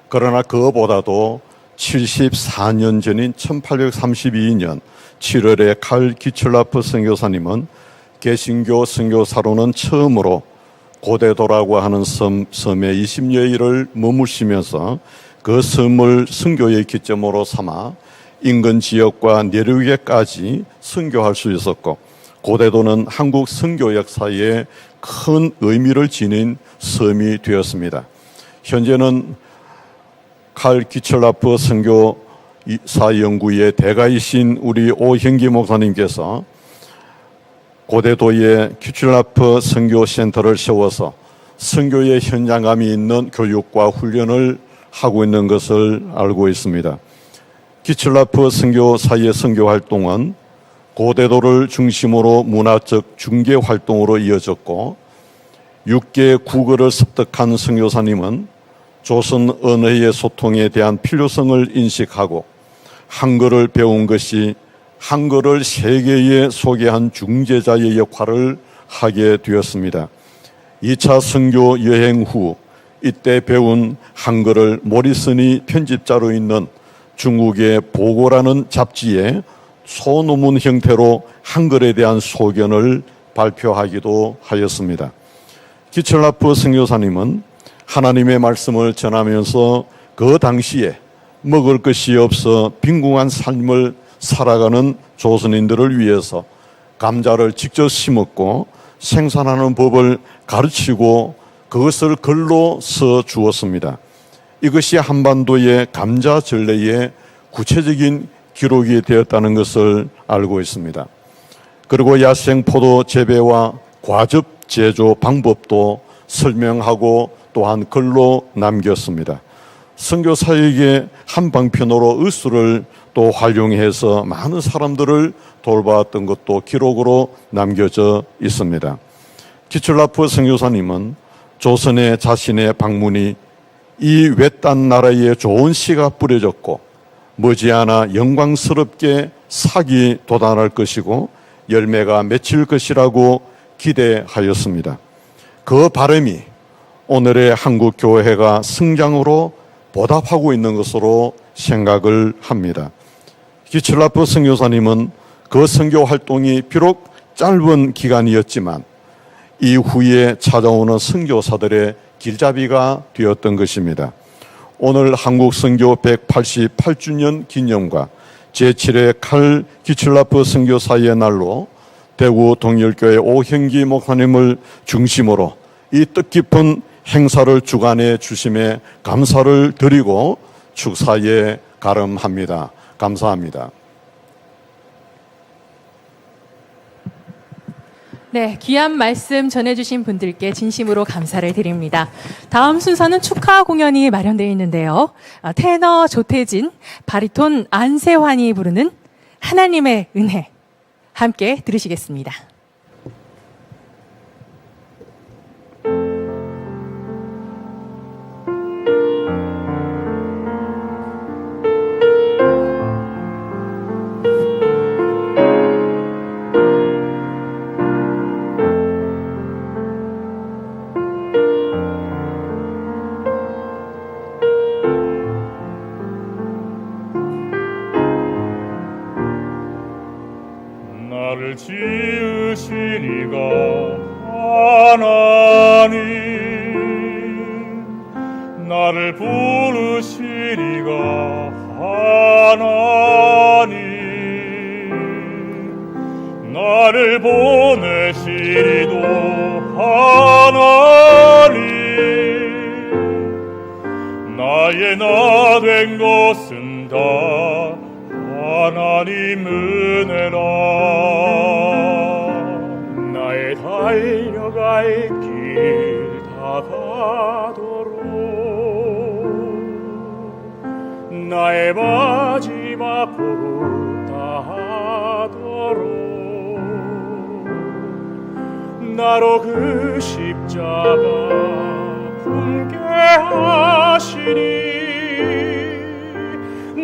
그러나 그보다도 74년 전인 1832년 7월에 칼 귀철라프 선교사님은 개신교 선교사로는 처음으로 고대도라고 하는 섬에 20여일을 머무시면서 그 섬을 선교의 기점으로 삼아 인근 지역과 내륙에까지 선교할 수 있었고, 고대도는 한국 선교 역사에 큰 의미를 지닌 섬이 되었습니다. 현재는 칼 귀철라프 선교사 연구의 대가이신 우리 오형기 목사님께서 고대도에 귀철라프 선교센터를 세워서 선교의 현장감이 있는 교육과 훈련을 하고 있는 것을 알고 있습니다. 귀철라프 선교사의 선교 활동은 고대도를 중심으로 문화적 중개 활동으로 이어졌고, 6개 국어를 습득한 선교사님은 조선 언어의 소통에 대한 필요성을 인식하고 한글을 배운 것이 한글을 세계에 소개한 중재자의 역할을 하게 되었습니다. 2차 선교 여행 후 이때 배운 한글을 모리슨이 편집자로 있는 중국의 보고라는 잡지에 소논문 형태로 한글에 대한 소견을 발표하기도 하였습니다. 귀철라프 선교사님은 하나님의 말씀을 전하면서 그 당시에 먹을 것이 없어 빈궁한 삶을 살아가는 조선인들을 위해서 감자를 직접 심었고 생산하는 법을 가르치고 그것을 글로 써 주었습니다. 이것이 한반도의 감자 전례의 구체적인 기록이 되었다는 것을 알고 있습니다. 그리고 야생 포도 재배와 과즙 제조 방법도 설명하고 또한 글로 남겼습니다. 선교사에게 한방편으로 의술을 또 활용해서 많은 사람들을 돌봤던 것도 기록으로 남겨져 있습니다. 기출라프 선교사님은 조선에 자신의 방문이 이 외딴 나라에 좋은 씨가 뿌려졌고 머지않아 영광스럽게 삭이 돋아날 것이고 열매가 맺힐 것이라고 기대하였습니다. 그 바람이 오늘의 한국 교회가 성장으로 보답하고 있는 것으로 생각을 합니다. 기출라프 선교사님은 그 선교 활동이 비록 짧은 기간이었지만 이후에 찾아오는 선교사들의 길잡이가 되었던 것입니다. 오늘 한국 선교 188주년 기념과 제7회 칼 기출라프 선교사의 날로 대구 동일교회 오형기 목사님을 중심으로 이 뜻깊은 행사를 주관해 주심에 감사를 드리고 축사에 가름합니다. 감사합니다. 네, 귀한 말씀 전해주신 분들께 진심으로 감사를 드립니다. 다음 순서는 축하 공연이 마련되어 있는데요. 테너 조태진, 바리톤 안세환이 부르는 하나님의 은혜 함께 들으시겠습니다. 나를 지으신 이가 하나님, 나를 부르신 이가 하나님, 나를 보내신 이도 하나님, 나의 나 된 것은 다 하나님 은혜라. 나의 달려갈 길 다가도록, 나의 마지막 복 다하도록, 나로 그 십자가 품게 하시니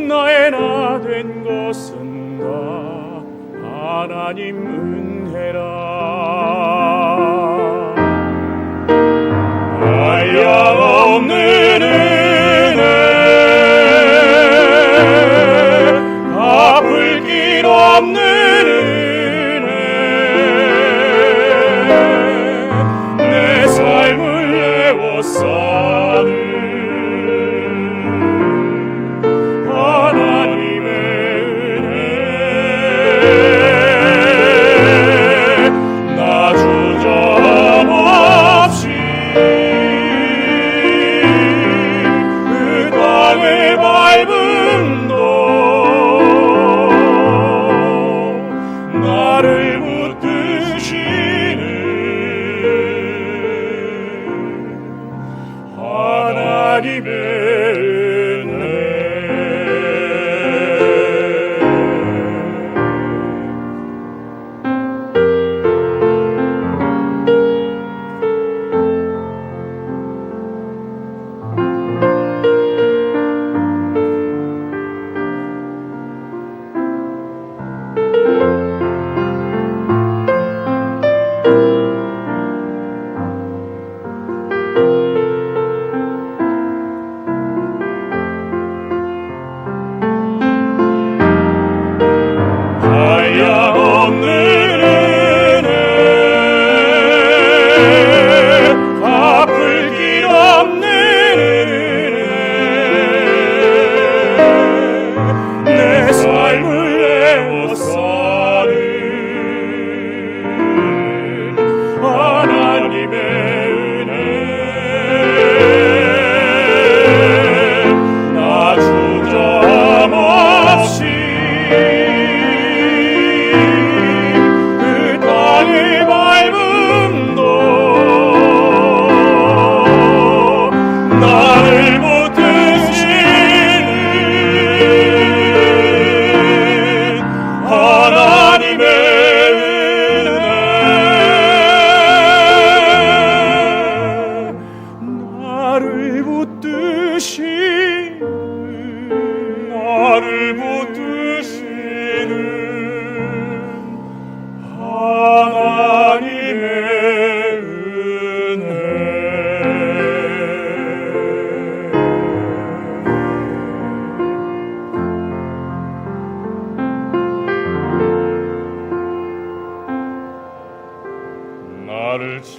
나의 나 된 것은 다 하나님 은혜라. 한량없는 은혜, 갚을 길 없는 은혜, 내 삶을 애워싸는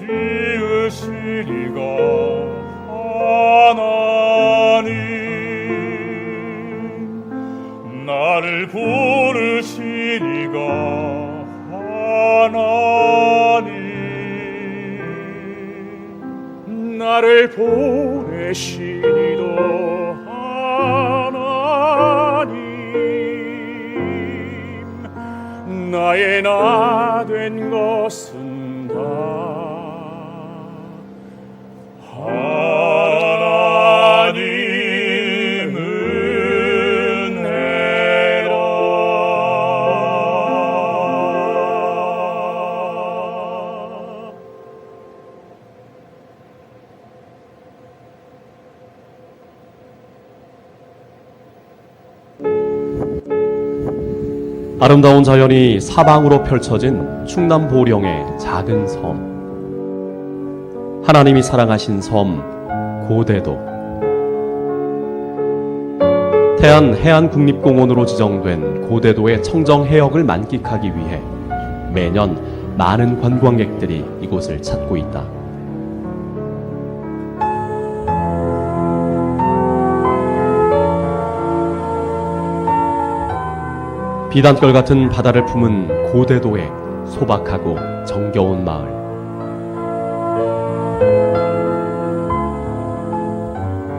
지으시니가 하나님 나를 부르시니가 하나님 나를 보내시니도 하나님 나의 나 된 것은 다 하나님 은혜라. 아름다운 자연이 사방으로 펼쳐진 충남 보령의 작은 섬. 하나님이 사랑하신 섬 고대도. 태안 해안국립공원으로 지정된 고대도의 청정해역을 만끽하기 위해 매년 많은 관광객들이 이곳을 찾고 있다. 비단결 같은 바다를 품은 고대도의 소박하고 정겨운 마을.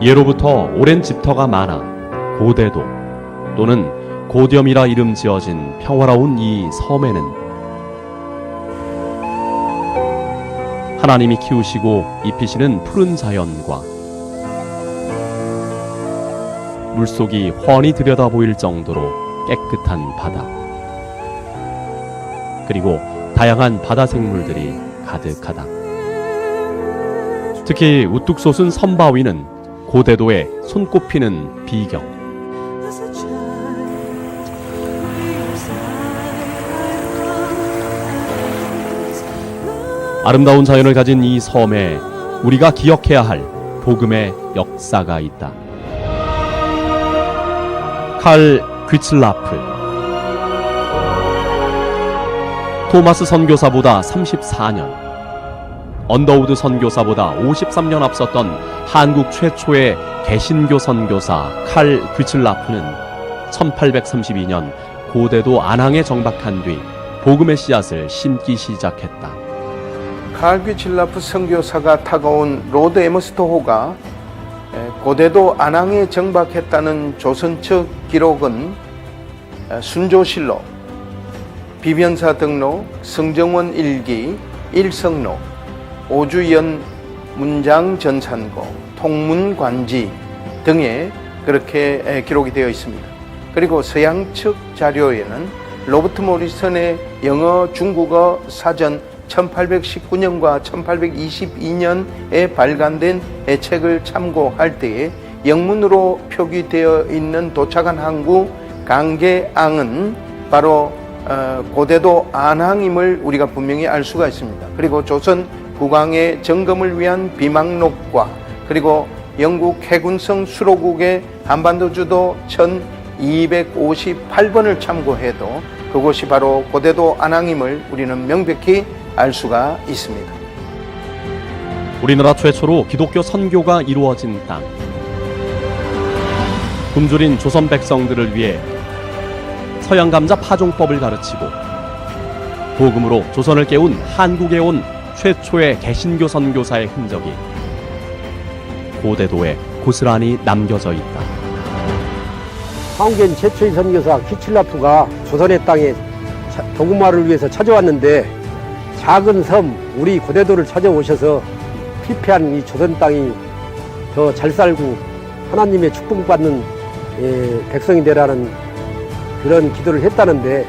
예로부터 오랜 집터가 많아 고대도 또는 고렴이라 이름 지어진 평화로운 이 섬에는 하나님이 키우시고 입히시는 푸른 자연과 물속이 훤히 들여다 보일 정도로 깨끗한 바다, 그리고 다양한 바다 생물들이 가득하다. 특히 우뚝 솟은 섬바위는 고대도의 손꼽히는 비경. 아름다운 자연을 가진 이 섬에 우리가 기억해야 할 복음의 역사가 있다. 칼 귀츠라프. 토마스 선교사보다 34년, 언더우드 선교사보다 53년 앞섰던 한국 최초의 개신교 선교사 칼 귀츠라프는 1832년 고대도 안항에 정박한 뒤 복음의 씨앗을 심기 시작했다. 칼 귀츠라프 선교사가 타고 로드 에머스트호가 고대도 안항에 정박했다는 조선 측 기록은 순조실록, 비변사 등록, 성정원 일기, 일성록, 오주연 문장 전산고, 통문관지 등에 그렇게 기록이 되어 있습니다. 그리고 서양 측 자료에는 로버트 모리슨의 영어 중국어 사전 1819년과 1822년에 발간된 책을 참고할 때에 영문으로 표기되어 있는 도착한 항구 강계항은 바로 고대도 안항임을 우리가 분명히 알 수가 있습니다. 그리고 조선 국왕의 점검을 위한 비망록과 그리고 영국 해군성 수로국의 한반도 주도 1258번을 참고해도 그곳이 바로 고대도 안항임을 우리는 명백히 알 수가 있습니다. 우리나라 최초로 기독교 선교가 이루어진 땅. 굶주린 조선 백성들을 위해 서양감자 파종법을 가르치고 복음으로 조선을 깨운 한국에 온 최초의 개신교 선교사의 흔적이 고대도에 고스란히 남겨져 있다. 한국엔 최초의 선교사 귀츠라프가 조선의 땅에 복음화를 위해서 찾아왔는데 작은 섬 우리 고대도를 찾아오셔서 피폐한 이 조선 땅이 더 잘 살고 하나님의 축복받는 백성이 되라는 그런 기도를 했다는데,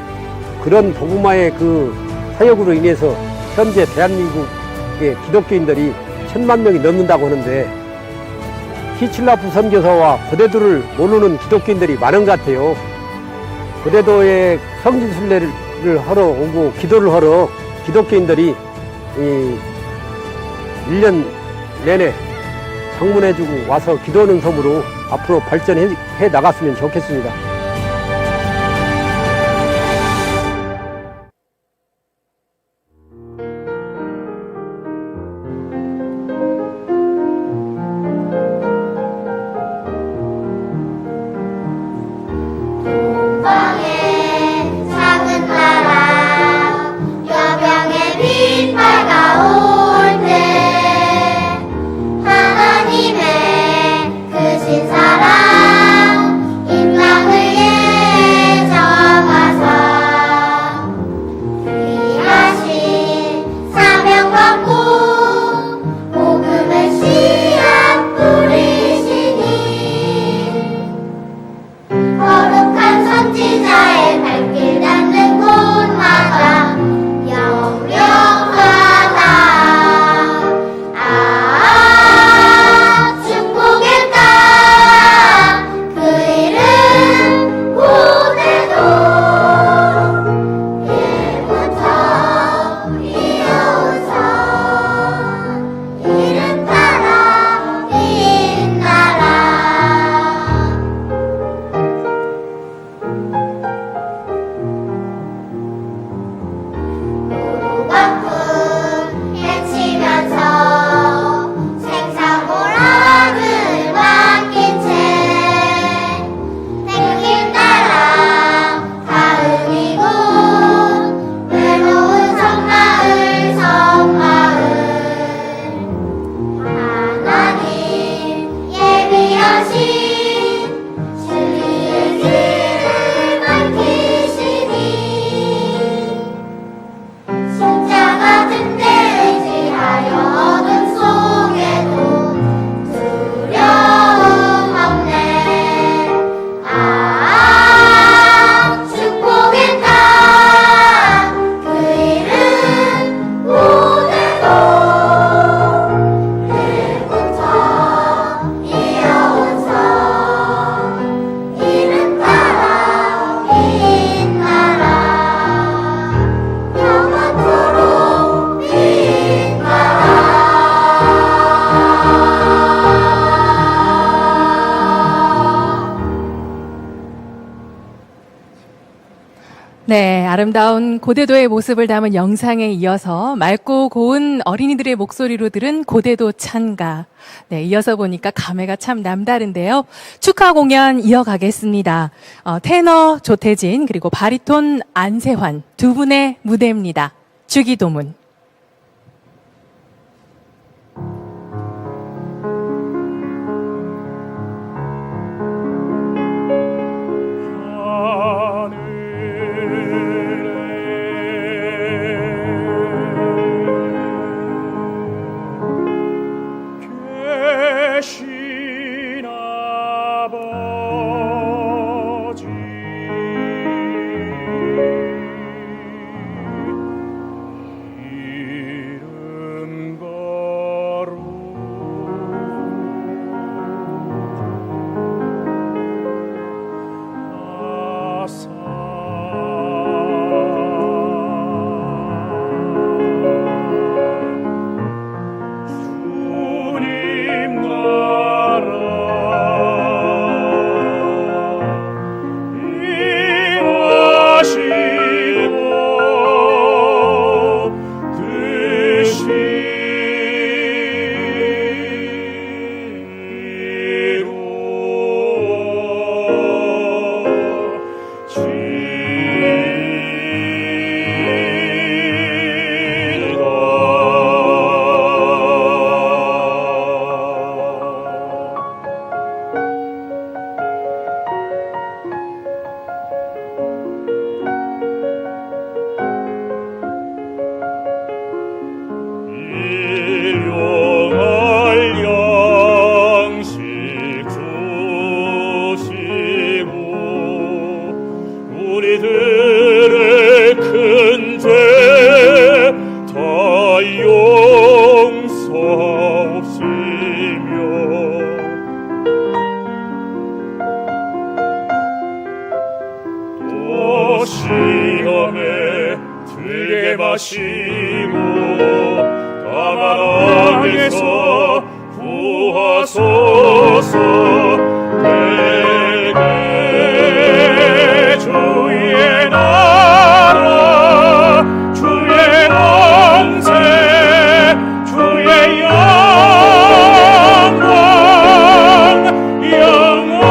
그런 복음화의 그 사역으로 인해서 현재 대한민국의 기독교인들이 1000만 명이 넘는다고 하는데 귀츠라프 선교사와 고대도를 모르는 기독교인들이 많은 것 같아요. 고대도에 성지순례를 하러 오고 기도를 하러 기독교인들이 1년 내내 방문해주고 와서 기도하는 섬으로 앞으로 발전해 나갔으면 좋겠습니다. 무거운 헤치면서 생사고랑을 맡긴 채 땡길 따라 가을이고 외로운 섬마을 하나님 예비하신 진리의 길을 밝히시니 십자가 등대 의지하여 어둠 속에도 두려움 없네. 축복의 땅 그 이름 고대도 일부터 이어온 성 이름 따라 빛나라 영원토록 빛나라. 네, 아름다운 고대도의 모습을 담은 영상에 이어서 맑고 고운 어린이들의 목소리로 들은 고대도 찬가. 네, 이어서 보니까 감회가 참 남다른데요. 축하 공연 이어가겠습니다. 테너 조태진 그리고 바리톤 안세환 두 분의 무대입니다. 주기도문. 계신 아버지 이름 주님 나라 임하시고 일용할 양식 주시고 우리들의 큰 죄 다 용서하시며 또 시험에 들게 마시고 가만함에서 구하소서. 내게 주의 나라 주의 영생 주의 영광 영원히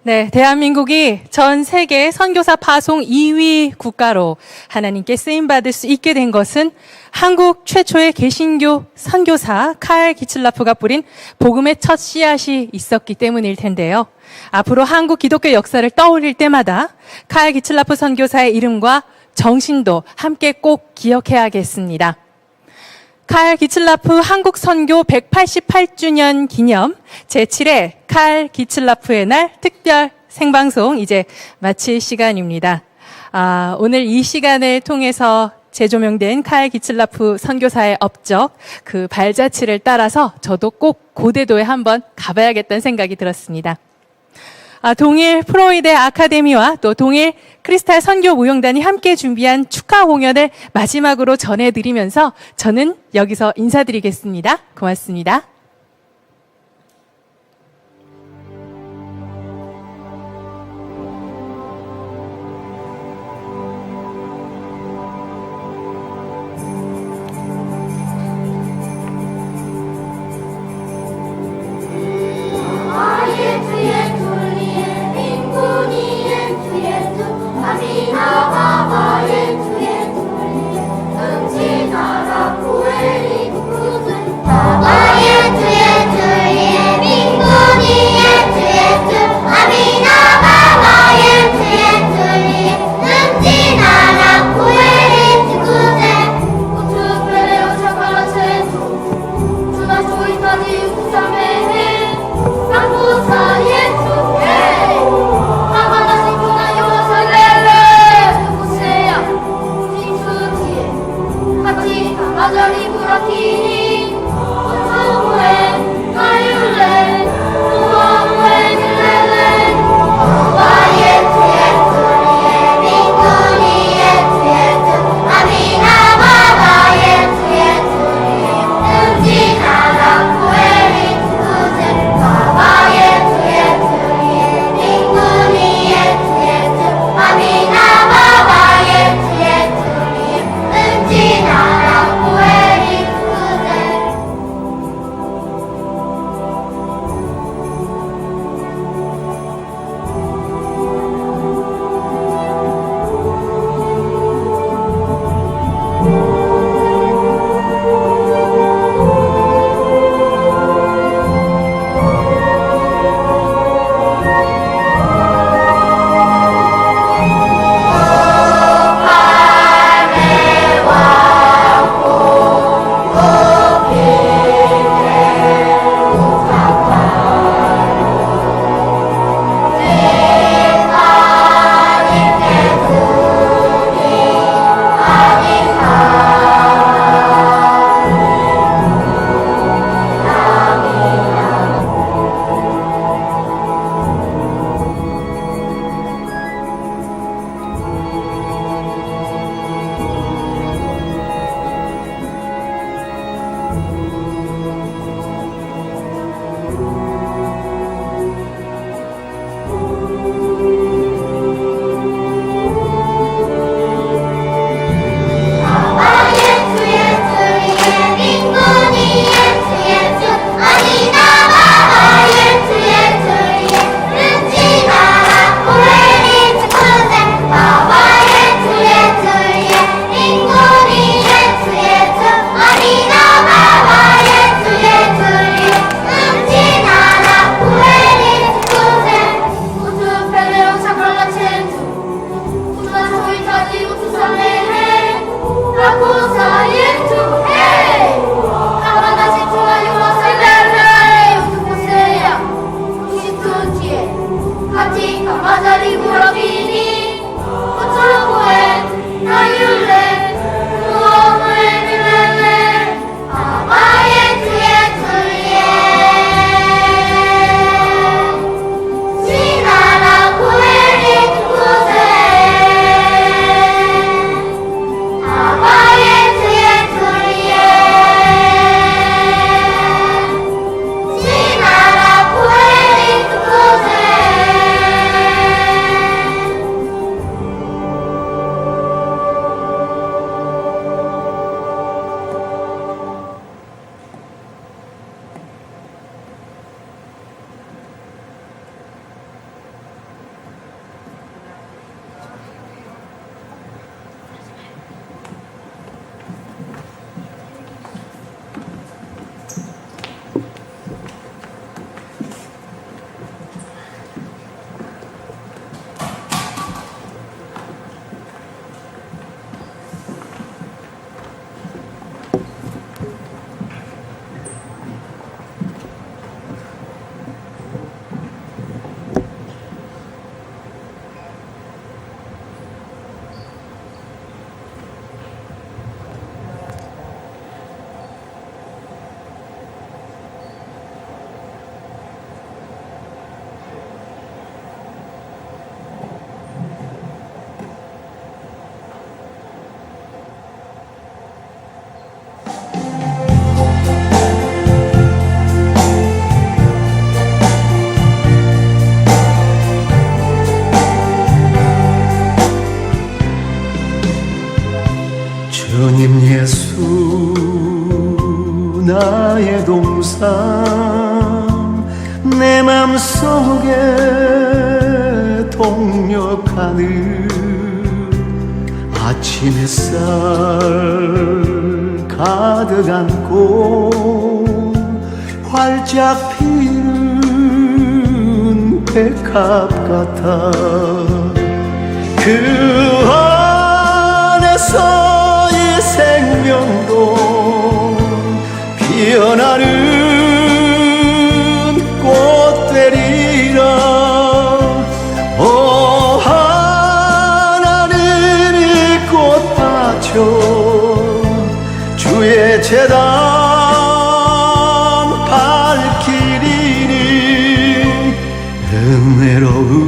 네, 대한민국이 전 세계 선교사 파송 2위 국가로 하나님께 쓰임받을 수 있게 된 것은 한국 최초의 개신교 선교사 칼 기칠라프가 뿌린 복음의 첫 씨앗이 있었기 때문일 텐데요. 앞으로 한국 기독교 역사를 떠올릴 때마다 칼 기칠라프 선교사의 이름과 정신도 함께 꼭 기억해야겠습니다. 칼 기칠라프 한국 선교 188주년 기념 제7회 칼 기칠라프의 날 특별 생방송 이제 마칠 시간입니다. 오늘 이 시간을 통해서 재조명된 칼 기칠라프 선교사의 업적, 그 발자취를 따라서 저도 꼭 고대도에 한번 가봐야겠다는 생각이 들었습니다. 동일 프로이데 아카데미와 또 동일 크리스탈 선교무용단이 함께 준비한 축하 공연을 마지막으로 전해드리면서 저는 여기서 인사드리겠습니다. 고맙습니다. 동상 내 맘속에 동력하는 아침 햇살 가득 안고 활짝 피는 백합 같아 그 안에서 이 생명도 피어나는 꽃 되리라 오 하나님 이 꽃밭을 주의 제단 밝히리니 은혜로운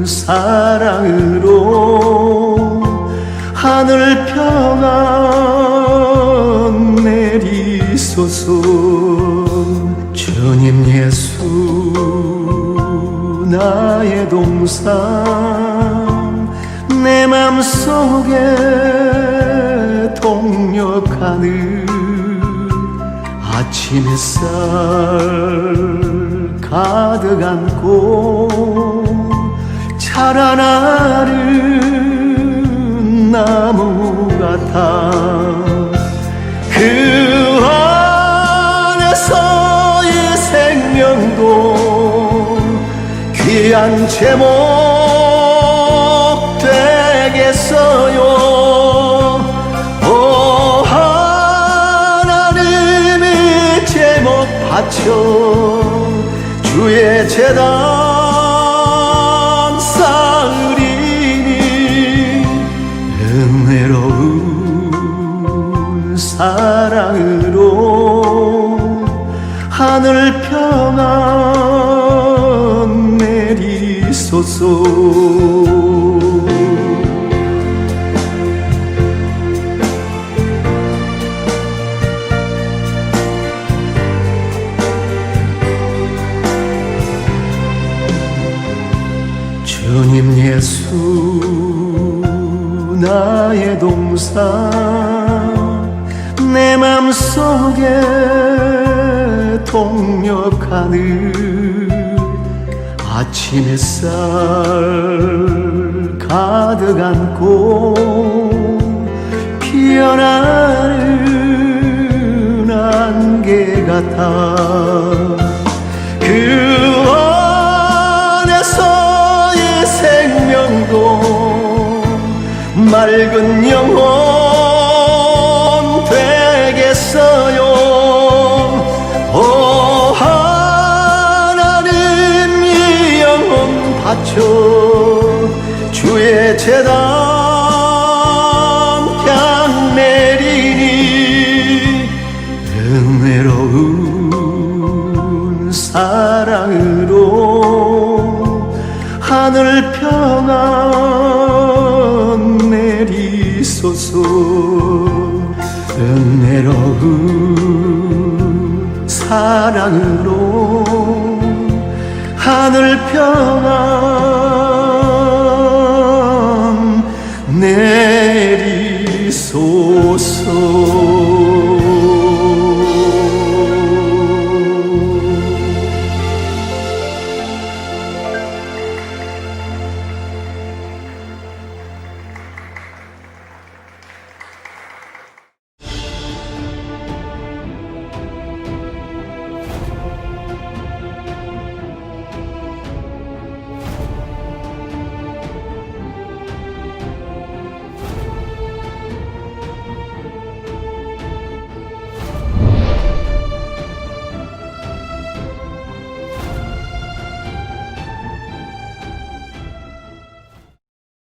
사랑으로 하늘 평안 내리소서 주님 예수 나의 동상 내 맘속에 동력하는 아침 햇살 가득 안고 자라나는 나무 같아 그 안에서 이 생명도 귀한 제목 되겠어요 오 하나님의 제목 바쳐 주의 제단 쌓으리니 은혜로운 사랑으로 하늘 평안 내리소서 주님 예수 나의 동상 내 맘속에 동력하는 아침 햇살 가득 안고 피어나는 안개 같아 그 안에서 이 생명도 맑은 영혼 되겠어요 오 하나님 이 영혼 바쳐 주의 제단 향 내리니 은혜로운 사랑으로 하늘 평안 내리소서 은혜로운 사랑으로 하늘 평안